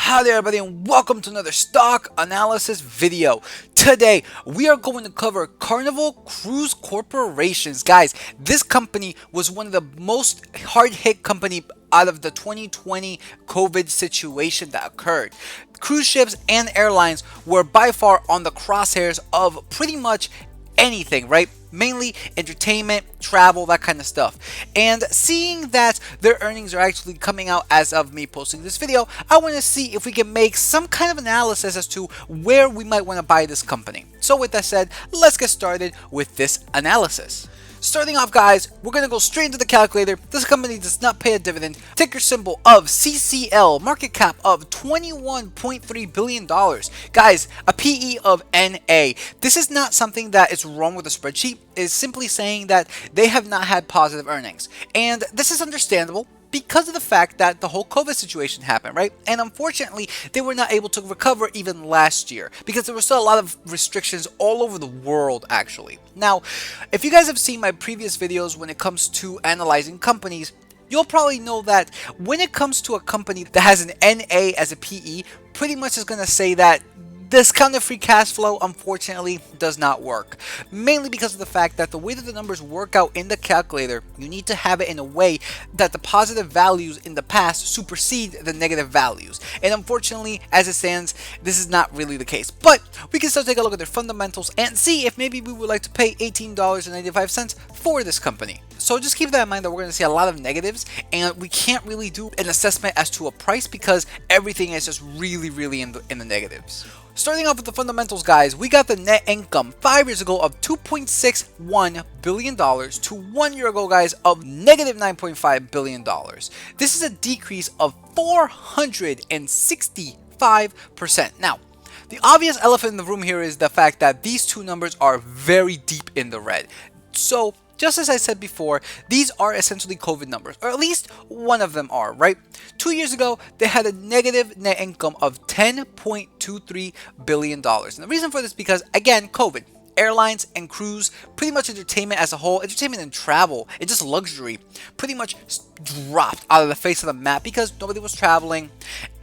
Hi there everybody and welcome to another stock analysis video. Today we are going to cover Carnival Cruise Corporations. Guys, this company was one of the most hard hit company out of the 2020 COVID situation that occurred. Cruise ships and airlines were by far on the crosshairs of pretty much anything, right? Mainly entertainment, travel, that kind of stuff. And seeing that their earnings are actually coming out as of me posting this video, I want to see if we can make some kind of analysis as to where we might want to buy this company. So with that said, let's get started with this analysis. Starting off, guys, we're going to go straight into the calculator. This company does not pay a dividend. Ticker symbol of CCL, market cap of $21.3 billion. Guys, a PE of NA. This is not something that is wrong with the spreadsheet. It's simply saying that they have not had positive earnings. And this is understandable, because of the fact that the whole COVID situation happened, right? And unfortunately, they were not able to recover even last year because there were still a lot of restrictions all over the world, actually. Now, if you guys have seen my previous videos when it comes to analyzing companies, you'll probably know that when it comes to a company that has an NA as a PE, pretty much is going to say that discounted free cash flow, unfortunately, does not work. Mainly because of the fact that the way that the numbers work out in the calculator, you need to have it in a way that the positive values in the past supersede the negative values. And unfortunately, as it stands, this is not really the case. But we can still take a look at their fundamentals and see if maybe we would like to pay $18.95 for this company. So just keep that in mind that we're going to see a lot of negatives and we can't really do an assessment as to a price because everything is just really in the negatives. Starting off with the fundamentals, guys, we got the net income 5 years ago of $2.61 billion to 1 year ago, guys, of negative $9.5 billion. This is a decrease of 465%. Now, the obvious elephant in the room here is the fact that these two numbers are very deep in the red. So, just as I said before, these are essentially COVID numbers, or at least one of them are, right? 2 years ago, they had a negative net income of $10.23 billion. And the reason for this is because, again, COVID. Airlines and cruise, pretty much entertainment as a whole, entertainment and travel, and just luxury, pretty much dropped out of the face of the map because nobody was traveling,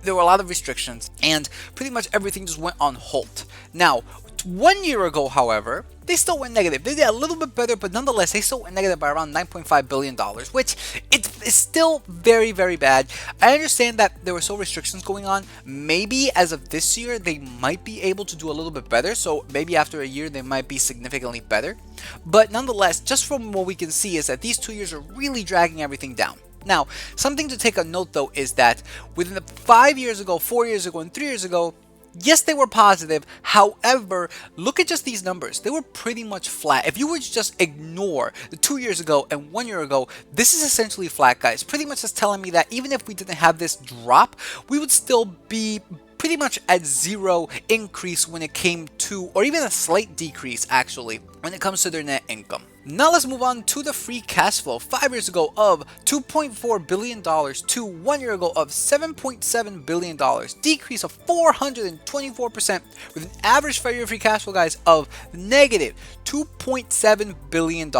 there were a lot of restrictions, and pretty much everything just went on halt. Now, 1 year ago, however, they still went negative. They did a little bit better, but nonetheless, they still went negative by around $9.5 billion, which is still very bad. I understand that there were still restrictions going on. Maybe as of this year, they might be able to do a little bit better. So maybe after a year, they might be significantly better. But nonetheless, just from what we can see is that these 2 years are really dragging everything down. Now, something to take a note though is that within the 5 years ago, 4 years ago, and 3 years ago, yes, they were positive. However, look at just these numbers. They were pretty much flat. If you were to just ignore the 2 years ago and 1 year ago, this is essentially flat, guys. Pretty much just telling me that even if we didn't have this drop, we would still be pretty much at zero increase when it came to, or even a slight decrease actually, when it comes to their net income. Now let's move on to the free cash flow. 5 years ago of $2.4 billion to 1 year ago of $7.7 billion. Decrease of 424% with an average 5-year free cash flow, guys, of negative $2.7 billion.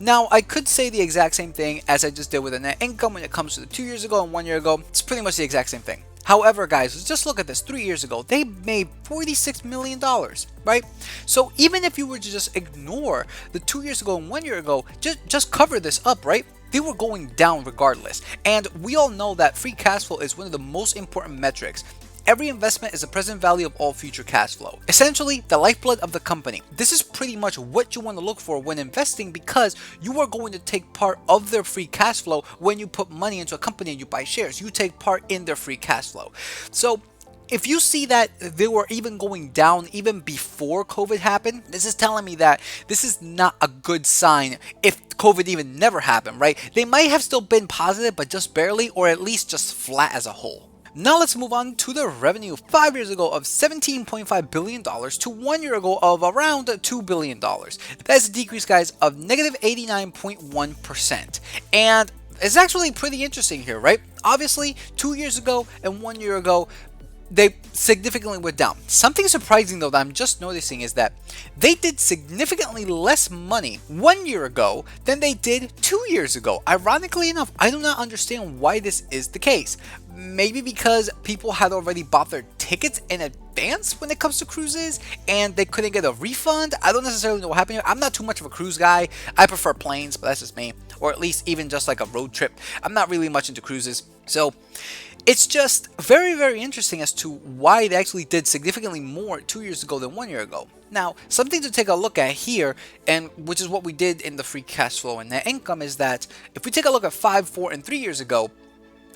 Now, I could say the exact same thing as I just did with the net income when it comes to the 2 years ago and 1 year ago. It's pretty much the exact same thing. However, guys, just look at this. 3 years ago, they made $46 million, right? So even if you were to just ignore the 2 years ago and 1 year ago, just cover this up, right? They were going down regardless. And we all know that free cash flow is one of the most important metrics. Every investment is the present value of all future cash flow. Essentially, the lifeblood of the company. This is pretty much what you want to look for when investing because you are going to take part of their free cash flow when you put money into a company and you buy shares. You take part in their free cash flow. So, if you see that they were even going down even before COVID happened, this is telling me that this is not a good sign if COVID even never happened, right? They might have still been positive, but just barely, or at least just flat as a whole. Now let's move on to the revenue. 5 years ago of $17.5 billion to 1 year ago of around $2 billion. That's a decrease, guys, of negative 89.1%. And it's actually pretty interesting here, right? Obviously, 2 years ago and 1 year ago, they significantly went down. Something surprising though that I'm just noticing is that they did significantly less money 1 year ago than they did 2 years ago. Ironically enough, I do not understand why this is the case. Maybe because people had already bought their tickets in advance when it comes to cruises and they couldn't get a refund. I don't necessarily know what happened here. I'm not too much of a cruise guy. I prefer planes, but that's just me. Or at least even just like a road trip. I'm not really much into cruises. So it's just very, very interesting as to why they actually did significantly more 2 years ago than 1 year ago. Now, something to take a look at here, and which is what we did in the free cash flow and net income, is that if we take a look at 5, 4, and 3 years ago,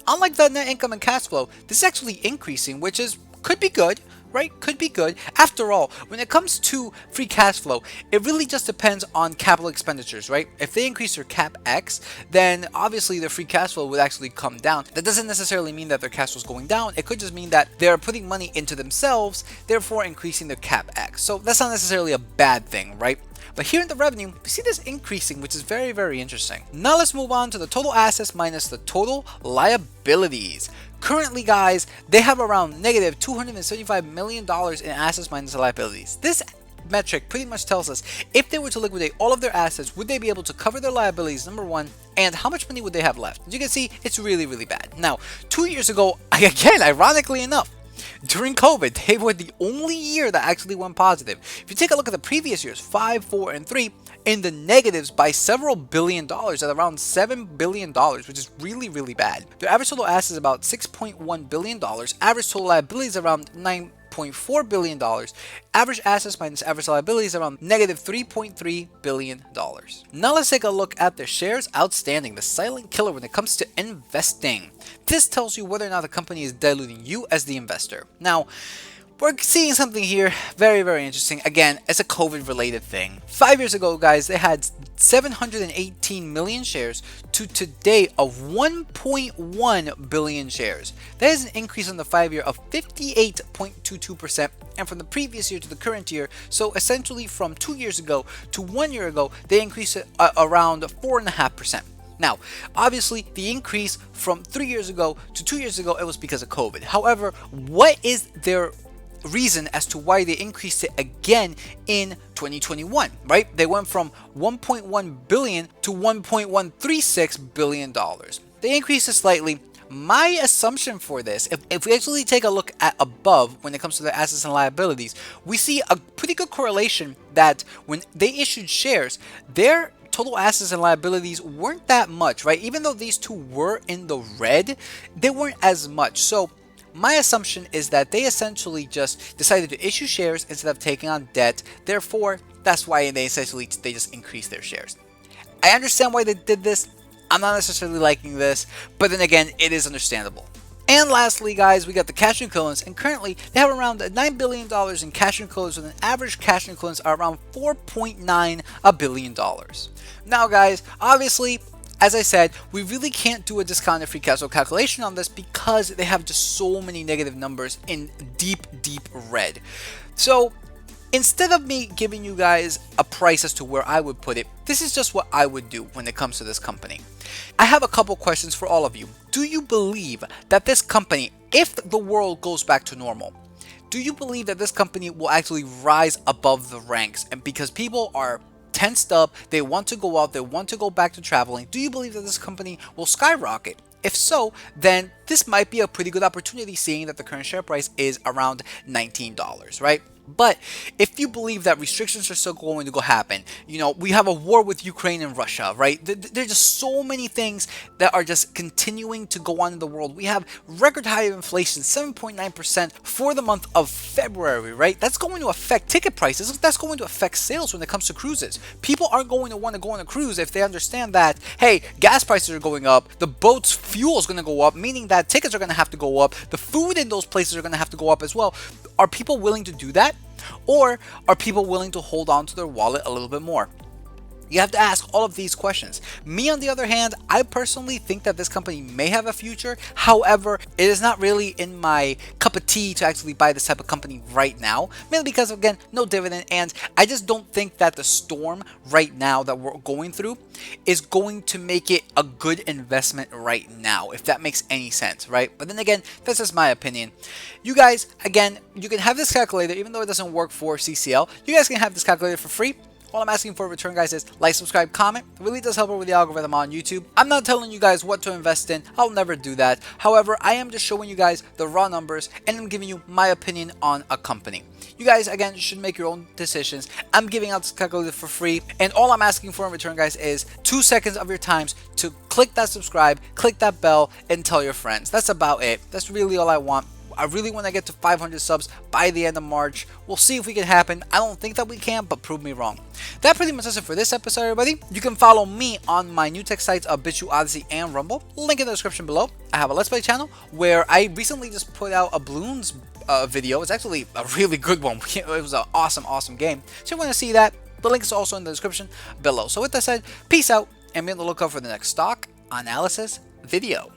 unlike the net income and cash flow, this is actually increasing, which could be good, right? Could be good. After all, when it comes to free cash flow, it really just depends on capital expenditures, right? If they increase their CapEx, then obviously their free cash flow would actually come down. That doesn't necessarily mean that their cash flow is going down. It could just mean that they're putting money into themselves, therefore increasing their CapEx. So that's not necessarily a bad thing, right? But here in the revenue, we see this increasing, which is very, very interesting. Now let's move on to the total assets minus the total liabilities. Currently, guys, they have around negative $275 million in assets minus liabilities. This metric pretty much tells us if they were to liquidate all of their assets, would they be able to cover their liabilities, number one, and how much money would they have left? As you can see, it's really, really bad. Now, 2 years ago, again, ironically enough, during COVID, they were the only year that actually went positive. If you take a look at the previous years, 5, 4, and 3, in the negatives by several $billion at around $7 billion, which is really, really bad. Their average total assets is about $6.1 billion. Average total liabilities around $9.4 billion. Average assets minus average liabilities around negative $3.3 billion. Now let's take a look at their shares outstanding, the silent killer when it comes to investing. This tells you whether or not the company is diluting you as the investor. Now, we're seeing something here very, very interesting. Again, it's a COVID related thing. 5 years ago, guys, they had 718 million shares to today of 1.1 billion shares. That is an increase on the 5 year of 58.22%, and from the previous year to the current year, so essentially from 2 years ago to 1 year ago, they increased it around 4.5%. Now, obviously, the increase from 3 years ago to 2 years ago, it was because of COVID. However, what is their reason as to why they increased it again in 2021, right? They went from 1.1 billion to 1.136 billion dollars. They increased it slightly. My assumption for this, if we actually take a look at above when it comes to their assets and liabilities, we see a pretty good correlation that when they issued shares, their total assets and liabilities weren't that much, right? Even though these two were in the red, they weren't as much. So my assumption is that they essentially just decided to issue shares instead of taking on debt. Therefore, that's why they just increased their shares. I understand why they did this. I'm not necessarily liking this, but then again, it is understandable. And lastly, guys, we got the cash equivalents, and currently they have around $9 billion in cash equivalents with an average cash equivalents are around $4.9 billion. Now, guys, obviously, as I said, we really can't do a discounted free cash flow calculation on this because they have just so many negative numbers in deep, deep red. So instead of me giving you guys a price as to where I would put it, this is just what I would do when it comes to this company. I have a couple questions for all of you. Do you believe that this company, if the world goes back to normal, do you believe that this company will actually rise above the ranks? And because people are tensed up, they want to go out, they want to go back to traveling, do you believe that this company will skyrocket? If so, then this might be a pretty good opportunity, seeing that the current share price is around $19, right? But if you believe that restrictions are still going to go happen, you know, we have a war with Ukraine and Russia, right? There's just so many things that are just continuing to go on in the world. We have record high inflation, 7.9% for the month of February, right? That's going to affect ticket prices. That's going to affect sales when it comes to cruises. People aren't going to want to go on a cruise if they understand that, hey, gas prices are going up, the boat's fuel is going to go up, meaning that tickets are going to have to go up, the food in those places are going to have to go up as well. Are people willing to do that? Or are people willing to hold on to their wallet a little bit more? You have to ask all of these questions. Me, on the other hand, I personally think that this company may have a future. However, it is not really in my cup of tea to actually buy this type of company right now, mainly because, again, no dividend, and I just don't think that the storm right now that we're going through is going to make it a good investment right now, if that makes any sense, right? But then again, that's just my opinion. You guys, again, you can have this calculator, even though it doesn't work for CCL, you guys can have this calculator for free. All I'm asking for in return, guys, is like, subscribe, comment. It really does help out with the algorithm on YouTube. I'm not telling you guys what to invest in. I'll never do that. However, I am just showing you guys the raw numbers, and I'm giving you my opinion on a company. You guys, again, should make your own decisions. I'm giving out this calculator for free, and all I'm asking for in return, guys, is 2 seconds of your times to click that subscribe, click that bell, and tell your friends. That's about it. That's really all I want. I really want to get to 500 subs by the end of March. We'll see if we can happen. I don't think that we can, but prove me wrong. That pretty much does it for this episode, everybody. You can follow me on my new tech sites of BitChute, Odyssey, and Rumble. Link in the description below. I have a Let's Play channel where I recently just put out a Balloons video. It's actually a really good one. It was an awesome game. So if you want to see that, the link is also in the description below. So with that said, peace out, and be on the lookout for the next stock analysis video.